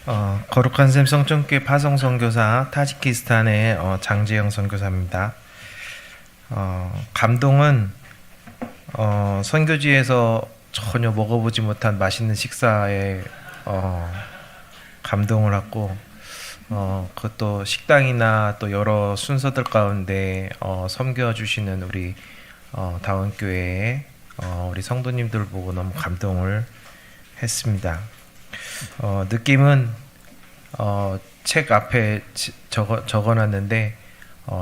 거룩한 샘 성전교회 파송 선교사 타지키스탄의 장재영 선교사입니다. 감동은 선교지에서 전혀 먹어보지 못한 맛있는 식사에 감동을 하고, 그것도 식당이나 또 여러 순서들 가운데 섬겨주시는 우리 다원교회의 우리 성도님들 보고 너무 감동을 했습니다. 느낌은 책 앞에 적어놨는데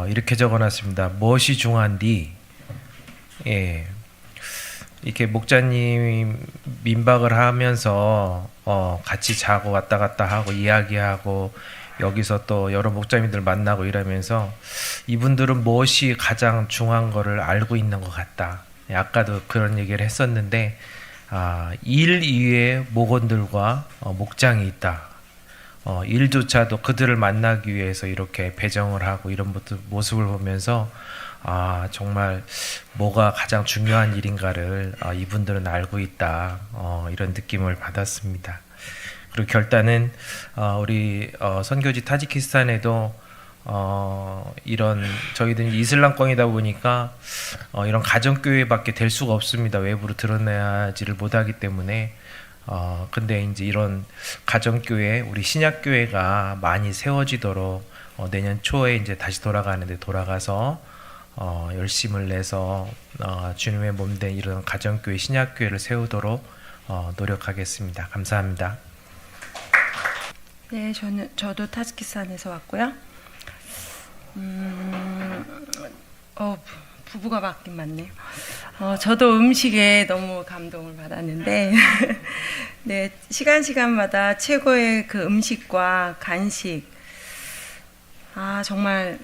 이렇게 적어놨습니다. 무엇이 중요한디? 예, 이렇게 목자님 민박을 하면서 같이 자고 왔다 갔다 하고 이야기하고 여기서 또 여러 목자님들 만나고 이러면서 이분들은 무엇이 가장 중요한 거를 알고 있는 것 같다. 아까도 그런 얘기를 했었는데 일 이외에 목원들과 목장이 있다. 일조차도 그들을 만나기 위해서 이렇게 배정을 하고 이런 모습을 보면서 정말 뭐가 가장 중요한 일인가를 이분들은 알고 있다. 이런 느낌을 받았습니다. 그리고 결단은 우리 선교지 타지키스탄에도 이런 저희들은 이슬람권이다 보니까 이런 가정교회밖에 될 수가 없습니다. 외부로 드러내지를 못하기 때문에 근데 이제 이런 가정교회 우리 신약교회가 많이 세워지도록 내년 초에 이제 다시 돌아가서 열심을 내서 주님의 몸된 이런 가정교회 신약교회를 세우도록 노력하겠습니다. 감사합니다. 네, 저도 타지키스탄에서 왔고요. 부부가 맞긴 맞네요. 저도 음식에 너무 감동을 받았는데 네, 시간마다 최고의 그 음식과 간식 정말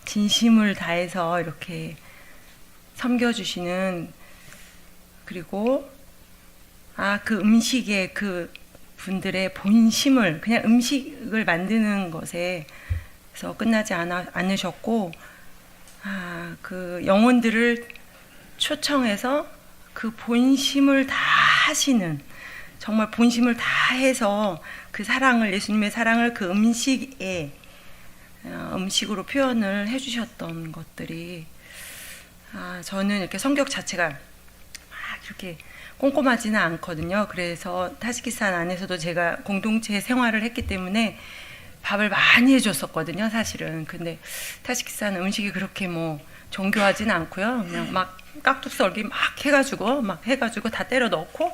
진심을 다해서 이렇게 섬겨주시는, 그리고 그 음식의 그 분들의 본심을 그냥 음식을 만드는 것에서 끝나지 않으셨고 그 영혼들을 초청해서 그 본심을 다 하시는, 정말 본심을 다 해서 그 사랑을, 예수님의 사랑을 그 음식으로 표현을 해주셨던 것들이 저는 이렇게 성격 자체가 막 이렇게 꼼꼼하지는 않거든요. 그래서 타지키스탄 안에서도 제가 공동체 생활을 했기 때문에 밥을 많이 해줬었거든요, 사실은. 근데 타지키스탄 음식이 그렇게 뭐 정교하지는 않고요. 그냥 막 깍둑썰기 막 해가지고 다 때려 넣고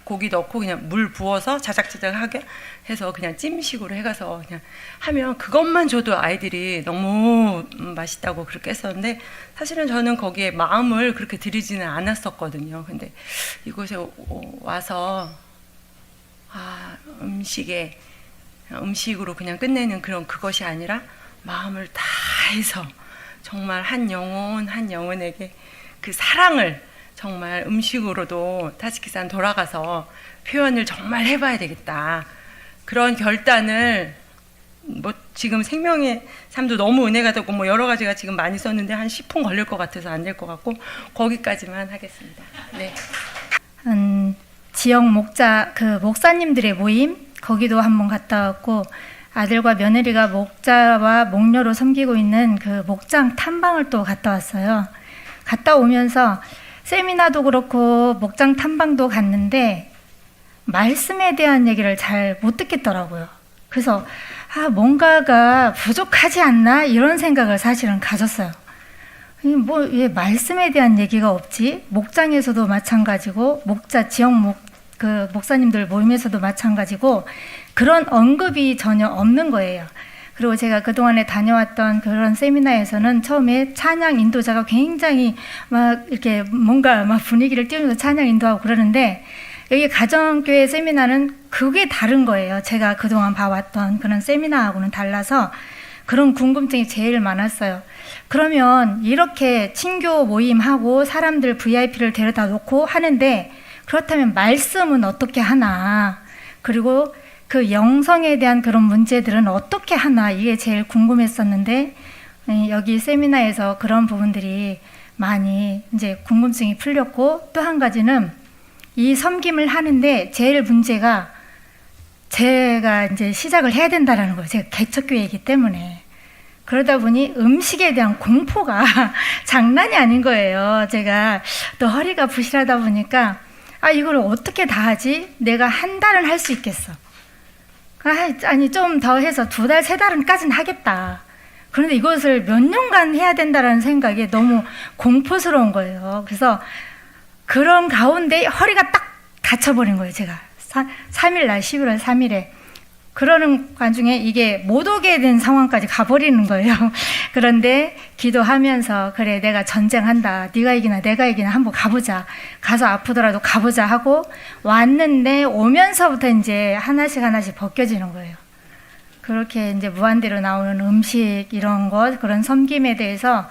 고기 넣고 그냥 물 부어서 자작자작하게 해서 그냥 찜식으로 해가서 그냥 하면 그것만 줘도 아이들이 너무 맛있다고 그렇게 했었는데, 사실은 저는 거기에 마음을 그렇게 들이지는 않았었거든요. 근데 이곳에 와서 음식으로 그냥 끝내는 그것이 아니라 마음을 다해서 정말 한 영혼에게 그 사랑을 정말 음식으로도 타지키스탄 돌아가서 표현을 정말 해봐야 되겠다. 그런 결단을 지금 생명의 삶도 너무 은혜가 되고 여러 가지가 지금 많이 썼는데 한 10분 걸릴 것 같아서 안 될 것 같고 거기까지만 하겠습니다. 네. 지역 목사님들의 모임 거기도 한번 갔다 왔고, 아들과 며느리가 목자와 목녀로 섬기고 있는 그 목장 탐방을 또 갔다 왔어요. 갔다 오면서 세미나도 그렇고 목장 탐방도 갔는데 말씀에 대한 얘기를 잘 못 듣겠더라고요. 그래서 뭔가가 부족하지 않나 이런 생각을 사실은 가졌어요. 왜 말씀에 대한 얘기가 없지? 목장에서도 마찬가지고 지역 목사님들 모임에서도 마찬가지고 그런 언급이 전혀 없는 거예요. 그리고 제가 그동안에 다녀왔던 그런 세미나에서는 처음에 찬양 인도자가 굉장히 막 이렇게 뭔가 막 분위기를 띄우면서 찬양 인도하고 그러는데, 여기 가정교회 세미나는 그게 다른 거예요. 제가 그동안 봐왔던 그런 세미나하고는 달라서 그런 궁금증이 제일 많았어요. 그러면 이렇게 친교 모임하고 사람들 VIP를 데려다 놓고 하는데, 그렇다면 말씀은 어떻게 하나, 그리고 그 영성에 대한 그런 문제들은 어떻게 하나, 이게 제일 궁금했었는데 여기 세미나에서 그런 부분들이 많이 이제 궁금증이 풀렸고, 또 한 가지는 이 섬김을 하는데 제일 문제가 제가 이제 시작을 해야 된다라는 거예요. 제가 개척교회이기 때문에. 그러다 보니 음식에 대한 공포가 장난이 아닌 거예요. 제가 또 허리가 부실하다 보니까 이걸 어떻게 다 하지? 내가 한 달은 할 수 있겠어. 아니 좀 더 해서 2달, 3달은까지는 하겠다. 그런데 이것을 몇 년간 해야 된다라는 생각이 너무 공포스러운 거예요. 그래서 그런 가운데 허리가 딱 다쳐버린 거예요. 제가 3일 날 11월 3일에 그러는 와중에 이게 못 오게 된 상황까지 가버리는 거예요. 그런데 기도하면서 그래 내가 전쟁한다. 네가 이기나 내가 이기나 한번 가보자. 가서 아프더라도 가보자 하고 왔는데 오면서부터 이제 하나씩 벗겨지는 거예요. 그렇게 이제 무한대로 나오는 음식 이런 것 그런 섬김에 대해서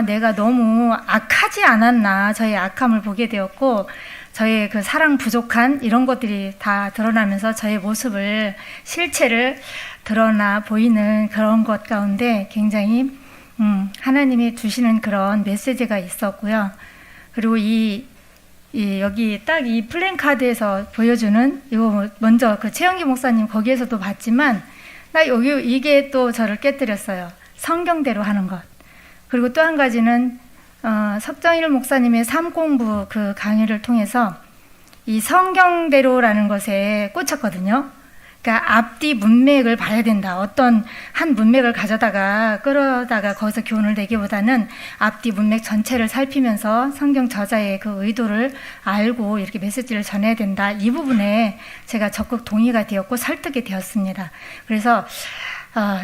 내가 너무 악하지 않았나 저의 악함을 보게 되었고 저의 그 사랑 부족한 이런 것들이 다 드러나면서 저의 모습을 실체를 드러나 보이는 그런 것 가운데 굉장히 하나님이 주시는 그런 메시지가 있었고요. 그리고 여기 딱 이 플랜카드에서 보여주는 이거 먼저 그 최영기 목사님 거기에서도 봤지만 이게 또 저를 깨뜨렸어요. 성경대로 하는 것. 그리고 또 한 가지는 석정일 목사님의 삶공부 그 강의를 통해서 이 성경대로라는 것에 꽂혔거든요. 그러니까 앞뒤 문맥을 봐야 된다. 어떤 한 문맥을 끌어다가 거기서 교훈을 내기보다는 앞뒤 문맥 전체를 살피면서 성경 저자의 그 의도를 알고 이렇게 메시지를 전해야 된다. 이 부분에 제가 적극 동의가 되었고 설득이 되었습니다. 그래서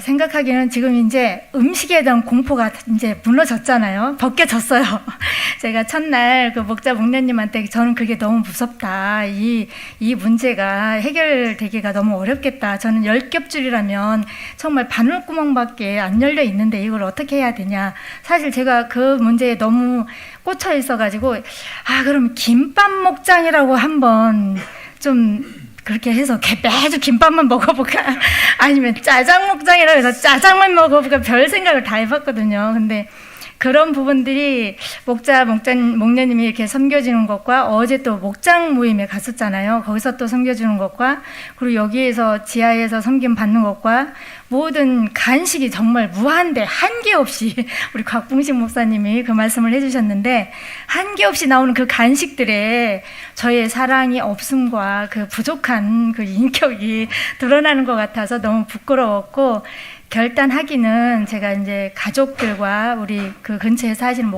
생각하기에는 지금 이제 음식에 대한 공포가 이제 무너졌잖아요. 벗겨졌어요. 제가 첫날 그 목자 목녀님한테 저는 그게 너무 무섭다. 이 문제가 해결되기가 너무 어렵겠다. 저는 10겹줄이라면 정말 바늘구멍밖에 안 열려 있는데 이걸 어떻게 해야 되냐. 사실 제가 그 문제에 너무 꽂혀 있어가지고 그럼 김밥 목장이라고 한번 좀 그렇게 해서 매주 김밥만 먹어볼까? 아니면 짜장 목장이라고 해서 짜장만 먹어볼까? 별 생각을 다 해봤거든요. 근데 그런 부분들이 목녀님이 이렇게 섬겨주는 것과 어제 또 목장 모임에 갔었잖아요. 거기서 또 섬겨주는 것과 그리고 여기에서 지하에서 섬김 받는 것과 모든 간식이 정말 무한대 한계 없이 우리 곽봉식 목사님이 그 말씀을 해주셨는데 한계 없이 나오는 그 간식들에 저의 사랑이 없음과 그 부족한 그 인격이 드러나는 것 같아서 너무 부끄러웠고 결단하기는 제가 이제 가족들과 우리 그 근처에 사시는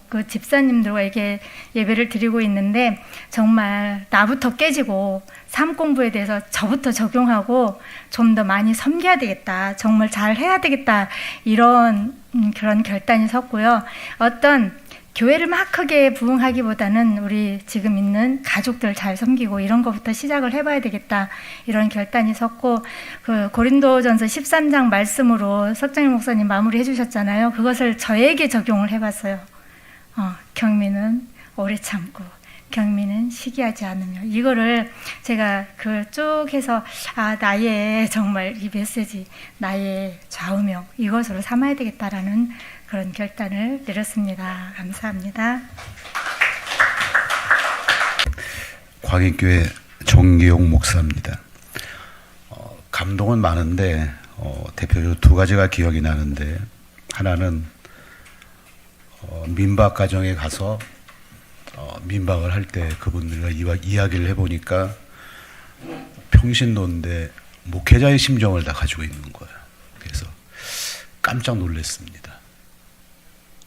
그 집사님들과 이렇게 예배를 드리고 있는데 정말 나부터 깨지고 삶 공부에 대해서 저부터 적용하고 좀 더 많이 섬겨야 되겠다. 정말 잘 해야 되겠다. 이런 그런 결단이 섰고요. 어떤 교회를 막 크게 부흥하기보다는 우리 지금 있는 가족들 잘 섬기고 이런 것부터 시작을 해봐야 되겠다. 이런 결단이 섰고 그 고린도전서 13장 말씀으로 석정일 목사님 마무리해 주셨잖아요. 그것을 저에게 적용을 해봤어요. 경미는 오래 참고 경미는 시기하지 않으며 이거를 제가 그 쭉 해서 나의 정말 이 메시지 나의 좌우명 이것으로 삼아야 되겠다라는 그런 결단을 내렸습니다. 감사합니다. 광익교회 정기용 목사입니다. 감동은 많은데 대표적으로 2가지가 기억이 나는데 하나는 민박 가정에 가서 민박을 할 때 그분들과 이야기를 해보니까 평신도인데 목회자의 심정을 다 가지고 있는 거예요. 그래서 깜짝 놀랐습니다.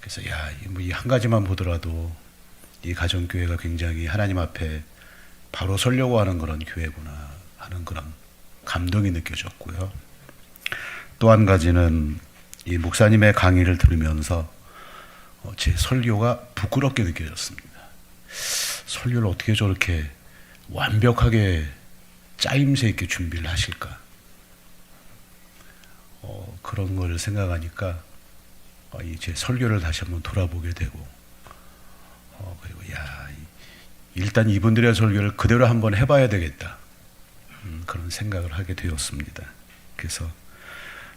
그래서 이 한 가지만 보더라도 이 가정교회가 굉장히 하나님 앞에 바로 서려고 하는 그런 교회구나 하는 그런 감동이 느껴졌고요. 또 한 가지는 이 목사님의 강의를 들으면서 제 설교가 부끄럽게 느껴졌습니다. 설교를 어떻게 저렇게 완벽하게 짜임새 있게 준비를 하실까? 그런 걸 생각하니까 제 설교를 다시 한번 돌아보게 되고 그리고 일단 이분들의 설교를 그대로 한번 해봐야 되겠다. 그런 생각을 하게 되었습니다. 그래서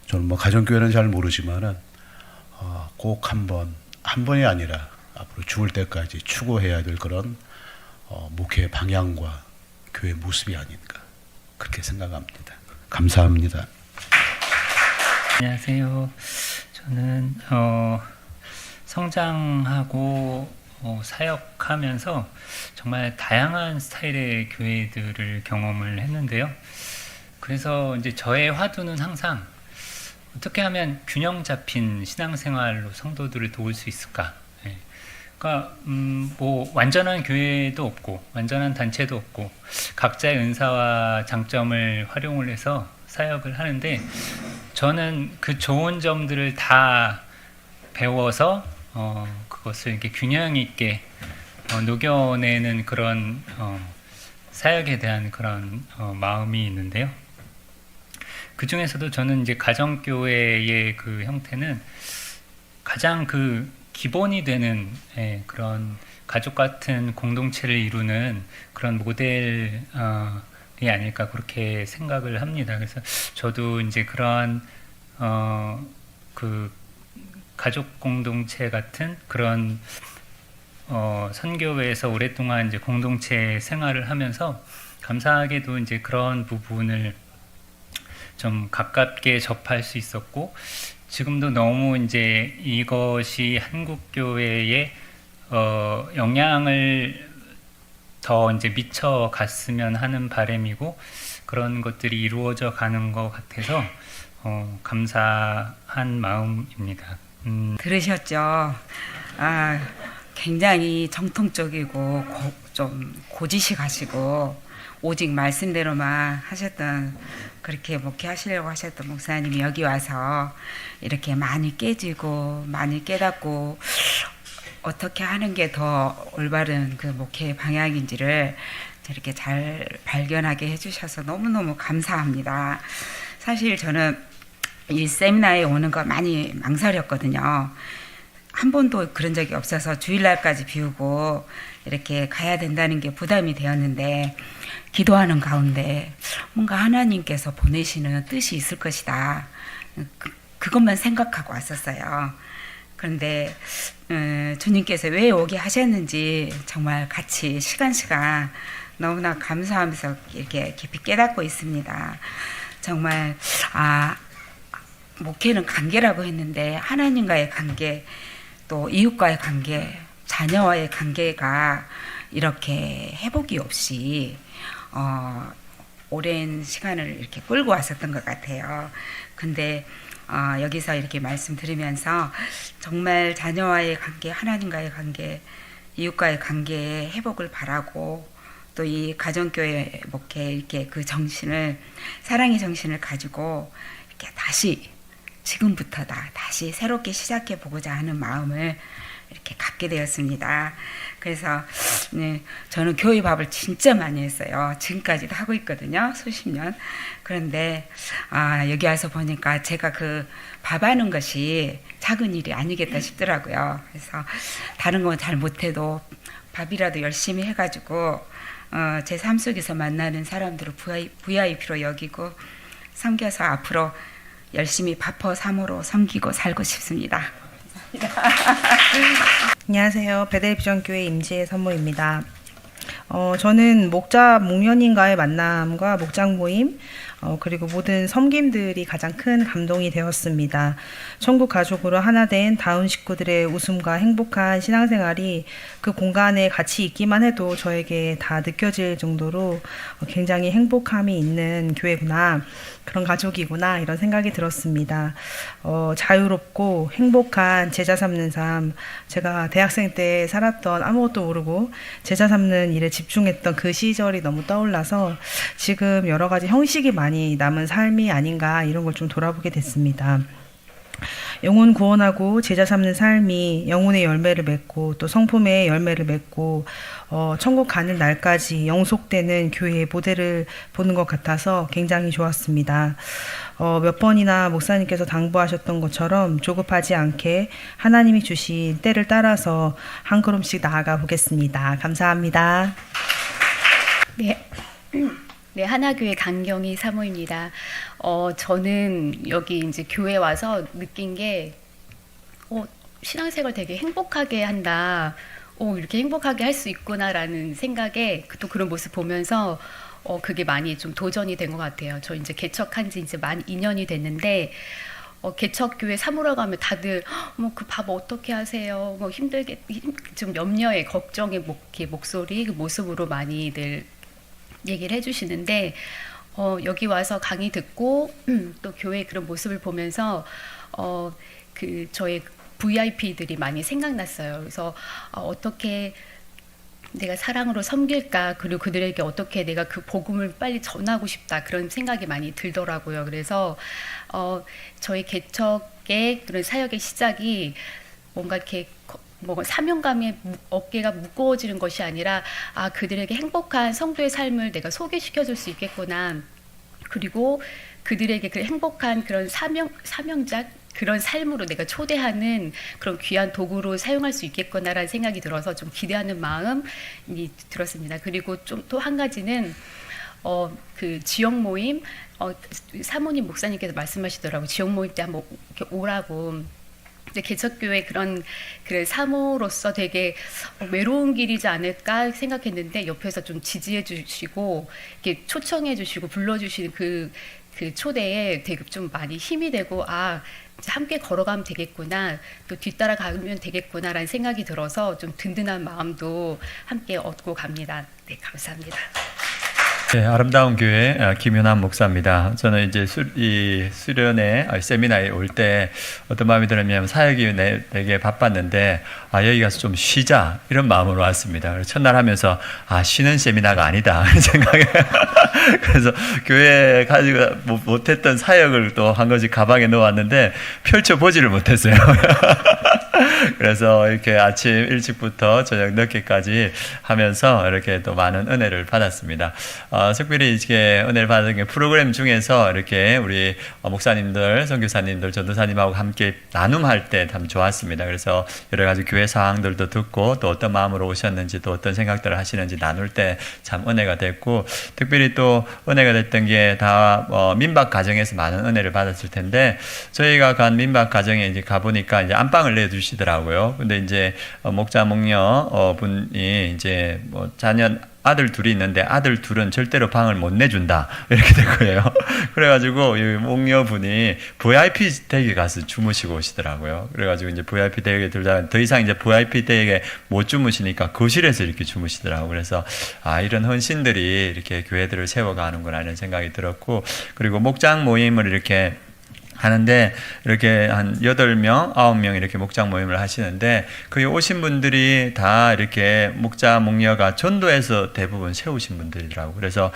저는 가정교회는 잘 모르지만은 꼭 한 번이 아니라 앞으로 죽을 때까지 추구해야 될 그런 목회의 방향과 교회 모습이 아닌가 그렇게 생각합니다. 감사합니다. 안녕하세요. 저는 성장하고 사역하면서 정말 다양한 스타일의 교회들을 경험을 했는데요. 그래서 이제 저의 화두는 항상 어떻게 하면 균형 잡힌 신앙생활로 성도들을 도울 수 있을까? 예. 그러니까 뭐 완전한 교회도 없고 완전한 단체도 없고 각자의 은사와 장점을 활용을 해서 사역을 하는데 저는 그 좋은 점들을 다 배워서 그것을 이렇게 균형 있게 녹여내는 그런 사역에 대한 그런 마음이 있는데요. 그 중에서도 저는 이제 가정교회의 그 형태는 가장 그 기본이 되는 그런 가족 같은 공동체를 이루는 그런 모델 이 아닐까 그렇게 생각을 합니다. 그래서 저도 이제 그러한 그 가족 공동체 같은 그런 선교회에서 오랫동안 이제 공동체 생활을 하면서 감사하게도 이제 그런 부분을 좀 가깝게 접할 수 있었고 지금도 너무 이제 이것이 한국 교회에 영향을 더 이제 미쳐갔으면 하는 바람이고 그런 것들이 이루어져 가는 것 같아서 감사한 마음입니다. 들으셨죠? 굉장히 정통적이고 좀 고지식하시고 오직 말씀대로만 하셨던 그렇게 목회하시려고 하셨던 목사님이 여기 와서 이렇게 많이 깨지고 많이 깨닫고 어떻게 하는 게 더 올바른 그 목회 방향인지를 이렇게 잘 발견하게 해주셔서 너무너무 감사합니다. 사실 저는 이 세미나에 오는 거 많이 망설였거든요. 한 번도 그런 적이 없어서 주일날까지 비우고 이렇게 가야 된다는 게 부담이 되었는데 기도하는 가운데 뭔가 하나님께서 보내시는 뜻이 있을 것이다. 그것만 생각하고 왔었어요. 그런데 주님께서 왜 오게 하셨는지 정말 같이 시간 너무나 감사하면서 이렇게 깊이 깨닫고 있습니다. 정말 목회는 관계라고 했는데 하나님과의 관계, 또 이웃과의 관계, 자녀와의 관계가 이렇게 회복이 없이 오랜 시간을 이렇게 끌고 왔었던 것 같아요. 근데 여기서 이렇게 말씀 들으면서 정말 자녀와의 관계, 하나님과의 관계, 이웃과의 관계의 회복을 바라고 또 이 가정교회 목회 이렇게 그 정신을 사랑의 정신을 가지고 이렇게 다시 지금부터다 다시 새롭게 시작해 보고자 하는 마음을 이렇게 갖게 되었습니다. 그래서 저는 교회 밥을 진짜 많이 했어요. 지금까지도 하고 있거든요. 수십 년. 그런데 여기 와서 보니까 제가 그 밥하는 것이 작은 일이 아니겠다 싶더라고요. 그래서 다른 건 잘 못해도 밥이라도 열심히 해가지고 제 삶 속에서 만나는 사람들을 VIP로 여기고 섬겨서 앞으로 열심히 밥퍼 삶으로 섬기고 살고 싶습니다. 안녕하세요. 베델비전교회 임지혜 선모입니다. 저는 목자 목련인과의 만남과 목장 모임 그리고 모든 섬김들이 가장 큰 감동이 되었습니다. 천국 가족으로 하나 된 다운 식구들의 웃음과 행복한 신앙생활이 그 공간에 같이 있기만 해도 저에게 다 느껴질 정도로 굉장히 행복함이 있는 교회구나, 그런 가족이구나 이런 생각이 들었습니다. 자유롭고 행복한 제자 삼는 삶, 제가 대학생 때 살았던 아무것도 모르고 제자 삼는 일에 집중했던 그 시절이 너무 떠올라서 지금 여러 가지 형식이 많이 남은 삶이 아닌가 이런 걸 좀 돌아보게 됐습니다. 영혼 구원하고 제자 삼는 삶이 영혼의 열매를 맺고 또 성품의 열매를 맺고 천국 가는 날까지 영속되는 교회의 모델을 보는 것 같아서 굉장히 좋았습니다. 몇 번이나 목사님께서 당부하셨던 것처럼 조급하지 않게 하나님이 주신 때를 따라서 한 걸음씩 나아가 보겠습니다. 감사합니다. 네, 하나교회 강경희 사모입니다. 저는 여기 이제 교회 와서 느낀 게, 신앙생활 되게 행복하게 한다. 이렇게 행복하게 할 수 있구나라는 생각에 또 그런 모습 보면서, 그게 많이 좀 도전이 된 것 같아요. 저 이제 개척한 지 이제 만 2년이 됐는데 개척교회 사무러 가면 다들 뭐 그 밥 어떻게 하세요? 뭐 힘들게 좀 염려에 걱정의 목소리 그 모습으로 많이들 얘기를 해주시는데 여기 와서 강의 듣고 또 교회 그런 모습을 보면서 그 저의 VIP들이 많이 생각났어요. 그래서 어떻게 내가 사랑으로 섬길까, 그리고 그들에게 어떻게 내가 그 복음을 빨리 전하고 싶다, 그런 생각이 많이 들더라고요. 그래서 저희 개척의 그런 사역의 시작이 뭔가 이렇게 뭐 사명감에 어깨가 무거워지는 것이 아니라 그들에게 행복한 성도의 삶을 내가 소개시켜 줄 수 있겠구나. 그리고 그들에게 그 행복한 그런 사명작 그런 삶으로 내가 초대하는 그런 귀한 도구로 사용할 수 있겠구나라는 생각이 들어서 좀 기대하는 마음이 들었습니다. 그리고 좀 또 한 가지는 그 지역 모임 사모님 목사님께서 말씀하시더라고요. 지역 모임 때 한번 이렇게 오라고. 이제 개척교회 그런 사모로서 되게 외로운 길이지 않을까 생각했는데 옆에서 좀 지지해 주시고 이렇게 초청해 주시고 불러 주시는 그 초대에 되게 좀 많이 힘이 되고 이제 함께 걸어가면 되겠구나, 또 뒤따라 가면 되겠구나라는 생각이 들어서 좀 든든한 마음도 함께 얻고 갑니다. 네, 감사합니다. 네, 아름다운 교회 김윤환 목사입니다. 저는 이제 이 수련회 세미나에 올 때 어떤 마음이 들었냐면 사역이 되게 바빴는데 여기 가서 좀 쉬자 이런 마음으로 왔습니다. 그래서 첫날 하면서 쉬는 세미나가 아니다 생각에 그래서 교회에 가지고 못했던 사역을 또 한 가지 가방에 넣어왔는데 펼쳐보지를 못했어요. 그래서 이렇게 아침 일찍부터 저녁 늦게까지 하면서 이렇게 또 많은 은혜를 받았습니다. 특별히 이렇게 은혜를 받은 게 프로그램 중에서 이렇게 우리 목사님들, 선교사님들, 전도사님하고 함께 나눔할 때 참 좋았습니다. 그래서 여러 가지 교회 상황들도 듣고 또 어떤 마음으로 오셨는지 또 어떤 생각들을 하시는지 나눌 때 참 은혜가 됐고, 특별히 또 은혜가 됐던 게 다 민박 가정에서 많은 은혜를 받았을 텐데 저희가 간 민박 가정에 이제 가보니까 이제 안방을 내주시더라고요. 근데 이제 목자 목녀 분이 이제 뭐 아들 둘이 있는데 아들 둘은 절대로 방을 못 내준다 이렇게 된 거예요. 그래가지고 이 목녀분이 VIP 댁에 가서 주무시고 오시더라고요. 그래가지고 이제 VIP 댁에 들다가 더 이상 이제 VIP 댁에 못 주무시니까 거실에서 이렇게 주무시더라고요. 그래서 이런 헌신들이 이렇게 교회들을 세워가는구나 이런 생각이 들었고, 그리고 목장 모임을 이렇게 하는데 이렇게 한 8명, 9명 이렇게 목장 모임을 하시는데 거기 오신 분들이 다 이렇게 목자, 목녀가 전도에서 대부분 세우신 분들이더라고요. 그래서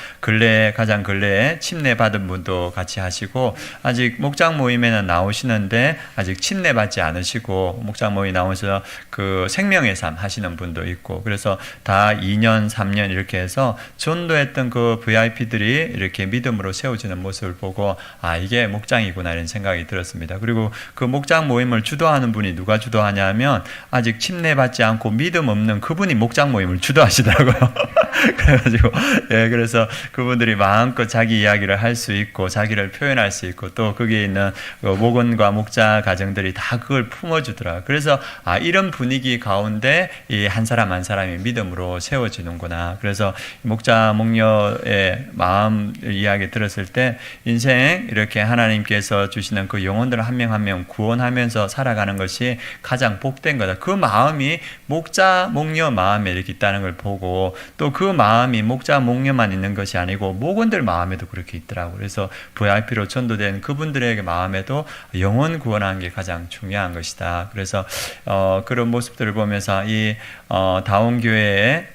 가장 근래에 침례 받은 분도 같이 하시고, 아직 목장 모임에는 나오시는데 아직 침례 받지 않으시고 목장 모임 나오셔서 그 생명의 삶 하시는 분도 있고, 그래서 다 2년, 3년 이렇게 해서 전도했던 그 VIP들이 이렇게 믿음으로 세워지는 모습을 보고 이게 목장이구나 이런 생각이 들었습니다. 그리고 그 목장 모임을 주도하는 분이 누가 주도하냐면 아직 침례받지 않고 믿음 없는 그분이 목장 모임을 주도하시더라고요. 그래가지고 그래서 그분들이 마음껏 자기 이야기를 할 수 있고 자기를 표현할 수 있고 또 거기에 있는 목원과 목자 가정들이 다 그걸 품어주더라고요. 그래서 이런 분위기 가운데 이 한 사람 한 사람이 믿음으로 세워지는구나. 그래서 목자 목녀의 마음 이야기 들었을 때 인생 이렇게 하나님께서 주시는 그 영혼들 한 명 한 명 구원하면서 살아가는 것이 가장 복된 거다. 그 마음이 목자 목녀 마음에 이렇게 있다는 걸 보고, 또 그 마음이 목자 목녀만 있는 것이 아니고 목원들 마음에도 그렇게 있더라고요. 그래서 VIP로 전도된 그분들에게 마음에도 영혼 구원하는 게 가장 중요한 것이다. 그래서 그런 모습들을 보면서 이 다운교회의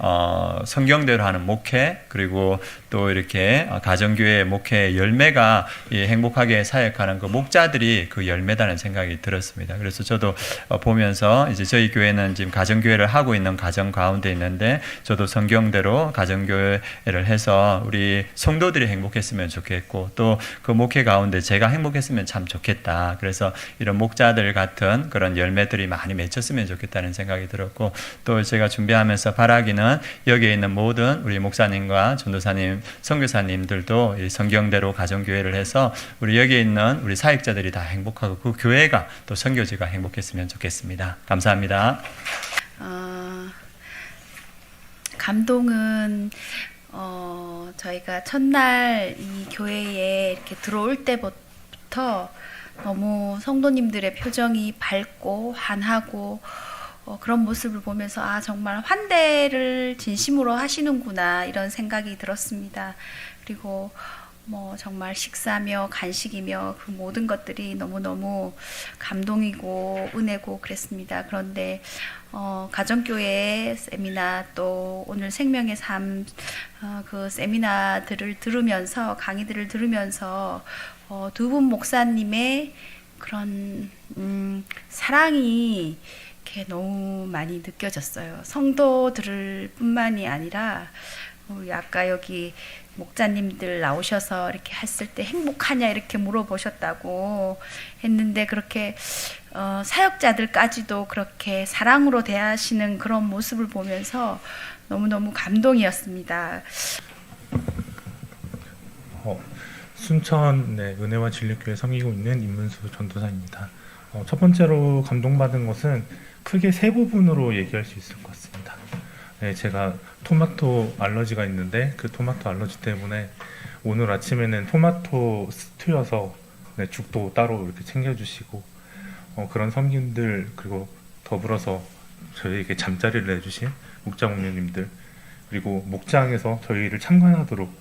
성경대로 하는 목회, 그리고 또 이렇게 가정교회 목회의 열매가 이 행복하게 사역하는 그 목자들이 그 열매다는 생각이 들었습니다. 그래서 저도 보면서 이제 저희 교회는 지금 가정교회를 하고 있는 가정 가운데 있는데, 저도 성경대로 가정교회를 해서 우리 성도들이 행복했으면 좋겠고 또 그 목회 가운데 제가 행복했으면 참 좋겠다. 그래서 이런 목자들 같은 그런 열매들이 많이 맺혔으면 좋겠다는 생각이 들었고, 또 제가 준비하면서 바라기는 여기에 있는 모든 우리 목사님과 전도사님, 선교사님들도 이 성경대로 가정교회를 해서 우리 여기에 있는 우리 사역자들이 다 행복하고 그 교회가 또 선교지가 행복했으면 좋겠습니다. 감사합니다. 감동은 저희가 첫날 이 교회에 이렇게 들어올 때부터 너무 성도님들의 표정이 밝고 환하고 그런 모습을 보면서 아 정말 환대를 진심으로 하시는구나 이런 생각이 들었습니다. 그리고 뭐 정말 식사며 간식이며 그 모든 것들이 너무너무 감동이고 은혜고 그랬습니다. 그런데 가정교회 세미나 또 오늘 생명의 삶 그 세미나들을 들으면서 강의들을 들으면서 두 분 목사님의 그런 사랑이 이렇게 너무 많이 느껴졌어요. 성도들을 뿐만이 아니라 우리 아까 여기 목자님들 나오셔서 이렇게 했을 때 행복하냐 이렇게 물어보셨다고 했는데 그렇게 사역자들까지도 그렇게 사랑으로 대하시는 그런 모습을 보면서 너무너무 감동이었습니다. 순천 은혜와 진리교회 섬기고 있는 임문수 전도사입니다. 첫 번째로 감동받은 것은 크게 세 부분으로 얘기할 수 있을 것 같습니다. 네, 제가 토마토 알러지가 있는데 그 토마토 알러지 때문에 오늘 아침에는 토마토 스튜여서 죽도 따로 이렇게 챙겨주시고 그런 섬김들 그리고 더불어서 저희에게 잠자리를 내주신 목자 목녀님들 그리고 목장에서 저희를 참관하도록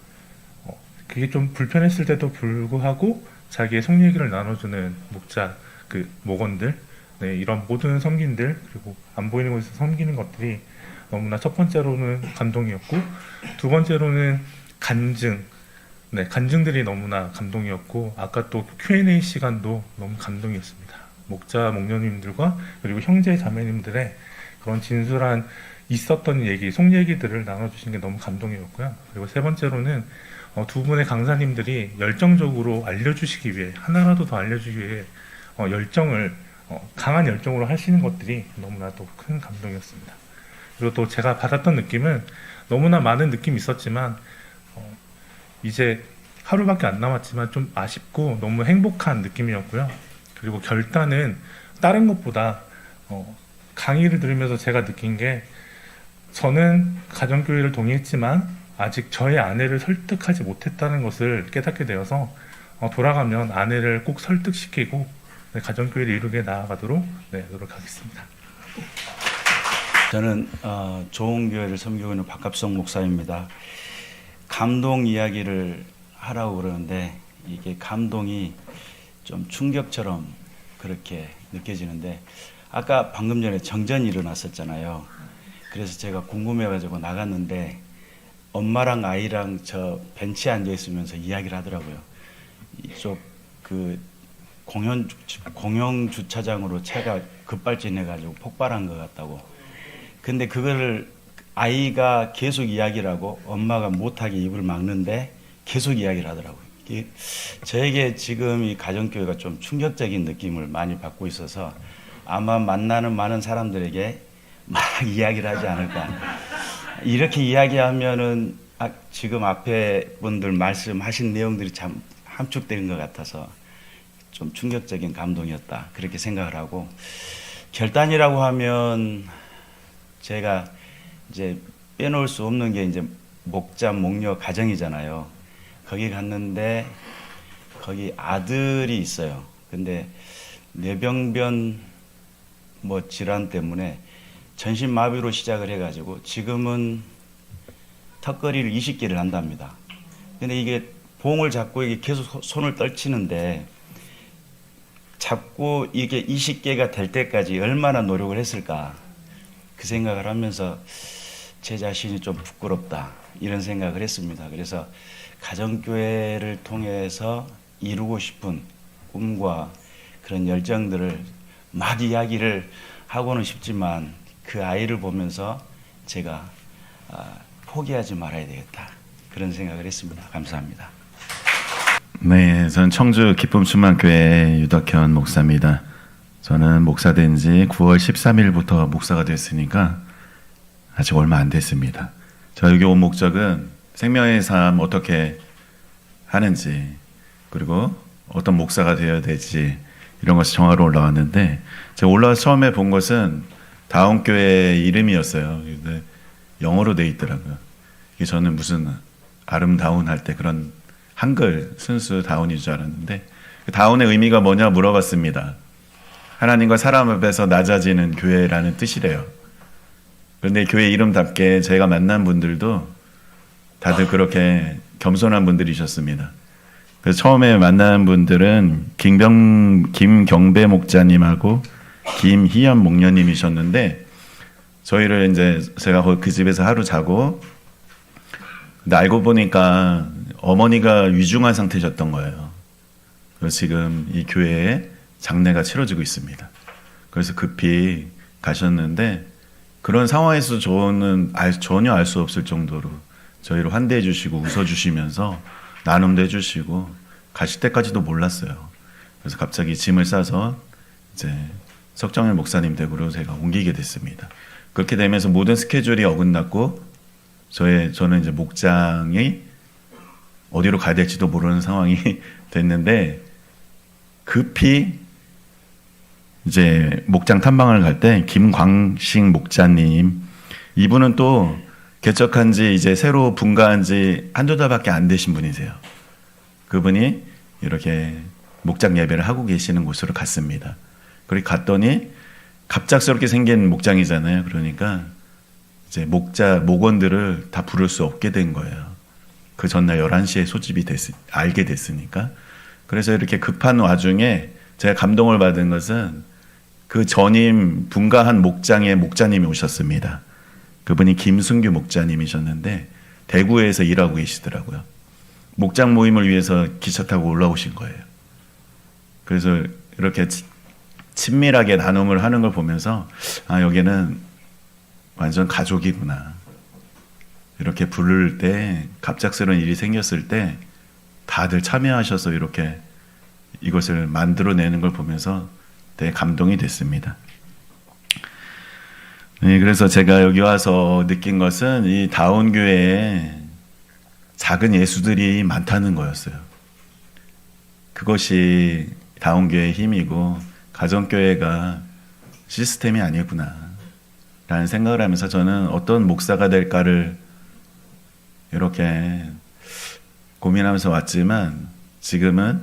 그게 좀 불편했을 때도 불구하고 자기의 속 얘기를 나눠주는 목자 그 목원들 이런 모든 섬김들 그리고 안 보이는 곳에서 섬기는 것들이 너무나 첫 번째로는 감동이었고 두 번째로는 간증들이 너무나 감동이었고 아까 또 Q&A 시간도 너무 감동이었습니다. 목자 목녀님들과 그리고 형제 자매님들의 그런 진솔한 있었던 얘기, 속 얘기들을 나눠주신 게 너무 감동이었고요. 그리고 세 번째로는 두 분의 강사님들이 열정적으로 알려주시기 위해 하나라도 더 알려주기 위해 강한 열정으로 하시는 것들이 너무나도 큰 감동이었습니다. 그리고 또 제가 받았던 느낌은 너무나 많은 느낌이 있었지만 이제 하루밖에 안 남았지만 좀 아쉽고 너무 행복한 느낌이었고요. 그리고 결단은 다른 것보다 강의를 들으면서 제가 느낀 게 저는 가정교회를 동의했지만 아직 저의 아내를 설득하지 못했다는 것을 깨닫게 되어서 돌아가면 아내를 꼭 설득시키고 가정교회를 이루게 나아가도록 노력하겠습니다. 저는 좋은 교회를 섬기고 있는 박갑성 목사입니다. 감동 이야기를 하라고 그러는데 이게 감동이 좀 충격처럼 그렇게 느껴지는데 아까 방금 전에 정전이 일어났었잖아요. 그래서 제가 궁금해가지고 나갔는데 엄마랑 아이랑 저 벤치에 앉아 있으면서 이야기를 하더라고요. 이쪽 그 공영 주차장으로 차가 급발진해가지고 폭발한 것 같다고. 근데 그거를 아이가 계속 이야기를 하고 엄마가 못하게 입을 막는데 계속 이야기를 하더라고요. 저에게 지금 이 가정교회가 좀 충격적인 느낌을 많이 받고 있어서 아마 만나는 많은 사람들에게 막 이야기를 하지 않을까. 이렇게 이야기하면은 지금 앞에 분들 말씀하신 내용들이 참 함축되는 것 같아서 좀 충격적인 감동이었다. 그렇게 생각을 하고 결단이라고 하면 제가 이제 빼놓을 수 없는 게 이제 목자 목녀 가정이잖아요. 거기 갔는데 거기 아들이 있어요. 근데 뇌병변 질환 때문에 전신마비로 시작을 해가지고 지금은 턱걸이를 20개를 한답니다. 근데 이게 봉을 잡고 이게 계속 손을 떨치는데 잡고 이게 20개가 될 때까지 얼마나 노력을 했을까 그 생각을 하면서 제 자신이 좀 부끄럽다 이런 생각을 했습니다. 그래서 가정교회를 통해서 이루고 싶은 꿈과 그런 열정들을 막 이야기를 하고는 싶지만 그 아이를 보면서 제가 포기하지 말아야 되겠다 그런 생각을 했습니다. 감사합니다. 네, 저는 청주 기쁨충만교회 유덕현 목사입니다. 저는 목사된 지 9월 13일부터 목사가 됐으니까 아직 얼마 안 됐습니다. 저 여기 온 목적은 생명의 삶 어떻게 하는지 그리고 어떤 목사가 되어야 될지 이런 것을 정하러 올라왔는데 제가 올라와서 처음에 본 것은 다운교회 이름이었어요. 근데 영어로 돼 있더라고요. 저는 무슨 아름다운 할 때 그런 한글 순수 다운인 줄 알았는데 그 다운의 의미가 뭐냐 물어봤습니다. 하나님과 사람 앞에서 낮아지는 교회라는 뜻이래요. 그런데 교회 이름답게 제가 만난 분들도 다들 그렇게 겸손한 분들이셨습니다. 그래서 처음에 만난 분들은 김경배 목자님하고 김희연 목녀님이셨는데 저희를 이제 제가 그 집에서 하루 자고 근데 알고 보니까 어머니가 위중한 상태셨던 거예요. 그래서 지금 이 교회에 장례가 치러지고 있습니다. 그래서 급히 가셨는데 그런 상황에서 저는 전혀 알 수 없을 정도로 저희를 환대해 주시고 웃어 주시면서 나눔도 해주시고 가실 때까지도 몰랐어요. 그래서 갑자기 짐을 싸서 이제 석정일 목사님 댁으로 제가 옮기게 됐습니다. 그렇게 되면서 모든 스케줄이 어긋났고 저는 이제 목장이 어디로 가야 될지도 모르는 상황이 됐는데 급히 이제 목장 탐방을 갈 때 김광식 목자님 이분은 또 개척한 지 이제 새로 분가한 지 한두 달밖에 안 되신 분이세요. 그분이 이렇게 목장 예배를 하고 계시는 곳으로 갔습니다. 그리고 갔더니 갑작스럽게 생긴 목장이잖아요. 그러니까 이제 목원들을 다 부를 수 없게 된 거예요. 그 전날 11시에 소집이 알게 됐으니까. 그래서 이렇게 급한 와중에 제가 감동을 받은 것은 그 전임 분가한 목장의 목자님이 오셨습니다. 그분이 김순규 목자님이셨는데 대구에서 일하고 계시더라고요. 목장 모임을 위해서 기차 타고 올라오신 거예요. 그래서 이렇게 친밀하게 나눔을 하는 걸 보면서 아 여기는 완전 가족이구나. 이렇게 부를 때 갑작스러운 일이 생겼을 때 다들 참여하셔서 이렇게 이것을 만들어내는 걸 보면서 되게 감동이 됐습니다. 네, 그래서 제가 여기 와서 느낀 것은 이 다운교회에 작은 예수들이 많다는 거였어요. 그것이 다운교회의 힘이고 가정교회가 시스템이 아니구나 라는 생각을 하면서 저는 어떤 목사가 될까를 이렇게 고민하면서 왔지만 지금은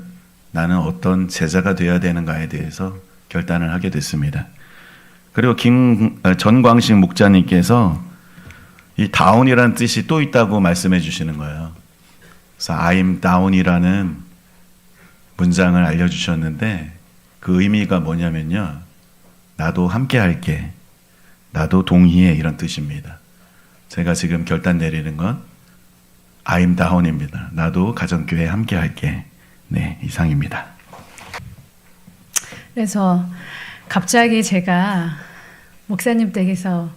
나는 어떤 제자가 되어야 되는가에 대해서 결단을 하게 됐습니다. 그리고 전광식 목자님께서 이 다운이라는 뜻이 또 있다고 말씀해 주시는 거예요. 그래서 I'm down이라는 문장을 알려주셨는데 그 의미가 뭐냐면요. 나도 함께 할게. 나도 동의해 이런 뜻입니다. 제가 지금 결단 내리는 건 I'm down입니다. 나도 가정교회 함께 할게. 네, 이상입니다. 그래서 갑자기 제가 목사님 댁에서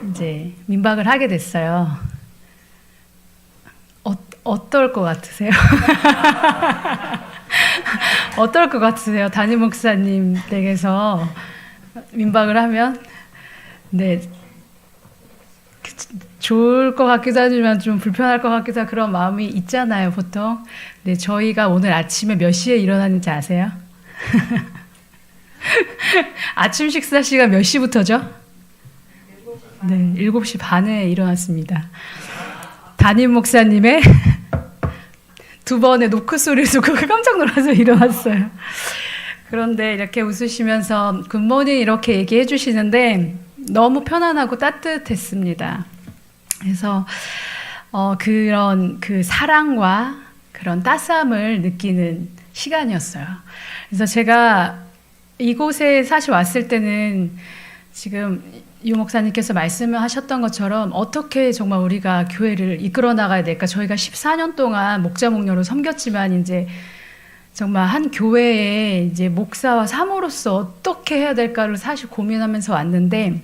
이제 민박을 하게 됐어요. 어떨 것 같으세요? 어떨 것 같으세요? 담임 목사님 댁에서 민박을 하면 네 좋을 것 같기도 하지만 좀 불편할 것 같기도 한 그런 마음이 있잖아요, 보통. 네, 저희가 오늘 아침에 몇 시에 일어났는지 아세요? 아침 식사 시간 몇 시부터죠? 네, 7시 반에 일어났습니다. 담임 목사님의 두 번의 노크 소리를 듣고 깜짝 놀라서 일어났어요. 그런데 이렇게 웃으시면서 굿모닝 이렇게 얘기해 주시는데 너무 편안하고 따뜻했습니다. 그래서 그런 그 사랑과 그런 따스함을 느끼는 시간이었어요. 그래서 제가 이곳에 사실 왔을 때는 지금 유 목사님께서 말씀을 하셨던 것처럼 어떻게 정말 우리가 교회를 이끌어 나가야 될까? 저희가 14년 동안 목자 목녀로 섬겼지만 이제 정말 한 교회에 이제 목사와 사모로서 어떻게 해야 될까를 사실 고민하면서 왔는데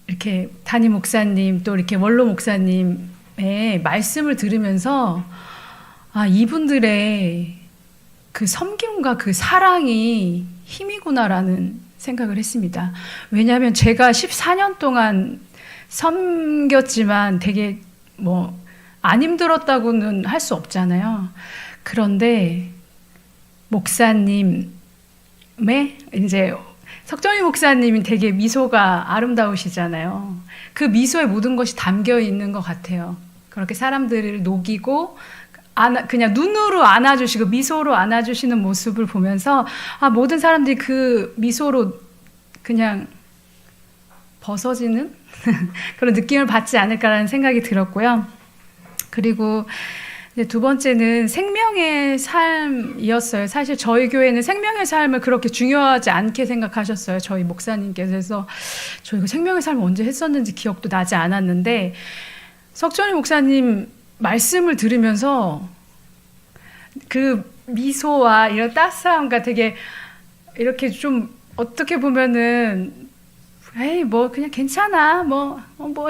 이렇게 담임 목사님 또 이렇게 원로 목사님의 말씀을 들으면서 아 이분들의 그 섬김과 그 사랑이 힘이구나라는 생각을 했습니다. 왜냐하면 제가 14년 동안 섬겼지만 되게 뭐 안 힘들었다고는 할 수 없잖아요. 그런데 목사님의 이제 석정희 목사님이 되게 미소가 아름다우시잖아요. 그 미소에 모든 것이 담겨 있는 것 같아요. 그렇게 사람들을 녹이고 그냥 눈으로 안아주시고 미소로 안아주시는 모습을 보면서 모든 사람들이 그 미소로 그냥 벗어지는 그런 느낌을 받지 않을까라는 생각이 들었고요. 그리고 두 번째는 생명의 삶이었어요. 사실 저희 교회는 생명의 삶을 그렇게 중요하지 않게 생각하셨어요. 저희 목사님께서. 그래서 저희가 생명의 삶을 언제 했었는지 기억도 나지 않았는데 석정희 목사님 말씀을 들으면서 그 미소와 이런 따스함과 되게 이렇게 좀 어떻게 보면은 에이 뭐 그냥 괜찮아 뭐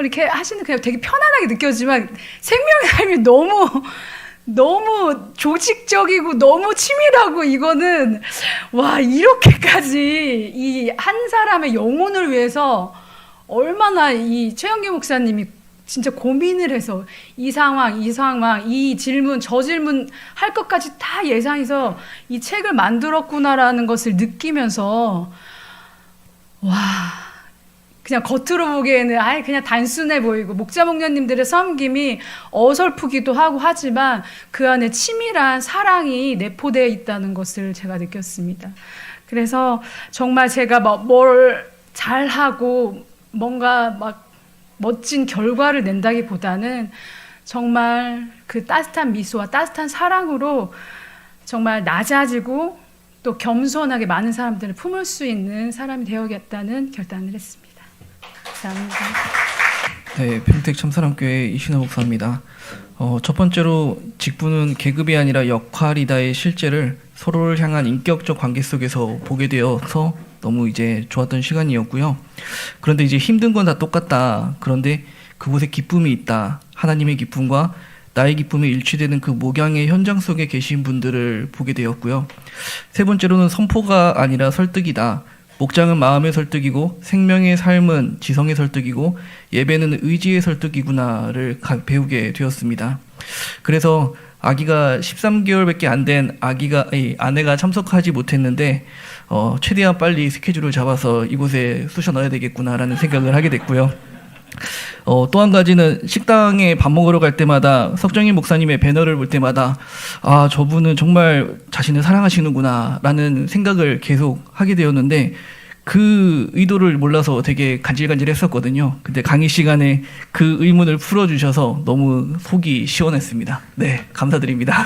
이렇게 하시는 그냥 되게 편안하게 느껴지지만 생명의 삶이 너무 조직적이고 너무 치밀하고 이거는 와 이렇게까지 이 한 사람의 영혼을 위해서 얼마나 이 최영기 목사님이 진짜 고민을 해서 이 상황, 이 질문, 저 질문 할 것까지 다 예상해서 이 책을 만들었구나라는 것을 느끼면서 와 그냥 겉으로 보기에는 그냥 단순해 보이고 목자 목녀님들의 섬김이 어설프기도 하고 하지만 그 안에 치밀한 사랑이 내포되어 있다는 것을 제가 느꼈습니다. 그래서 정말 제가 뭘 잘하고 뭔가 막 멋진 결과를 낸다기보다는 정말 그 따뜻한 미소와 따뜻한 사랑으로 정말 낮아지고 또 겸손하게 많은 사람들을 품을 수 있는 사람이 되어야겠다는 결단을 했습니다. 감사합니다. 네, 평택 참사랑교회 이신호 목사입니다. 첫 번째로 직분은 계급이 아니라 역할이다의 실제를 서로를 향한 인격적 관계 속에서 보게 되어서 너무 이제 좋았던 시간이었고요. 그런데 이제 힘든 건 다 똑같다. 그런데 그곳에 기쁨이 있다. 하나님의 기쁨과 나의 기쁨이 일치되는 그 목양의 현장 속에 계신 분들을 보게 되었고요. 세 번째로는 선포가 아니라 설득이다. 목장은 마음의 설득이고 생명의 삶은 지성의 설득이고 예배는 의지의 설득이구나를 배우게 되었습니다. 그래서 아기가 13개월밖에 안 된 아내가 참석하지 못했는데 최대한 빨리 스케줄을 잡아서 이곳에 쑤셔 넣어야 되겠구나라는 생각을 하게 됐고요. 또 한 가지는 식당에 밥 먹으러 갈 때마다 석정희 목사님의 배너를 볼 때마다 저분은 정말 자신을 사랑하시는구나 라는 생각을 계속 하게 되었는데 그 의도를 몰라서 되게 간질간질 했었거든요. 근데 강의 시간에 그 의문을 풀어주셔서 너무 속이 시원했습니다. 네, 감사드립니다.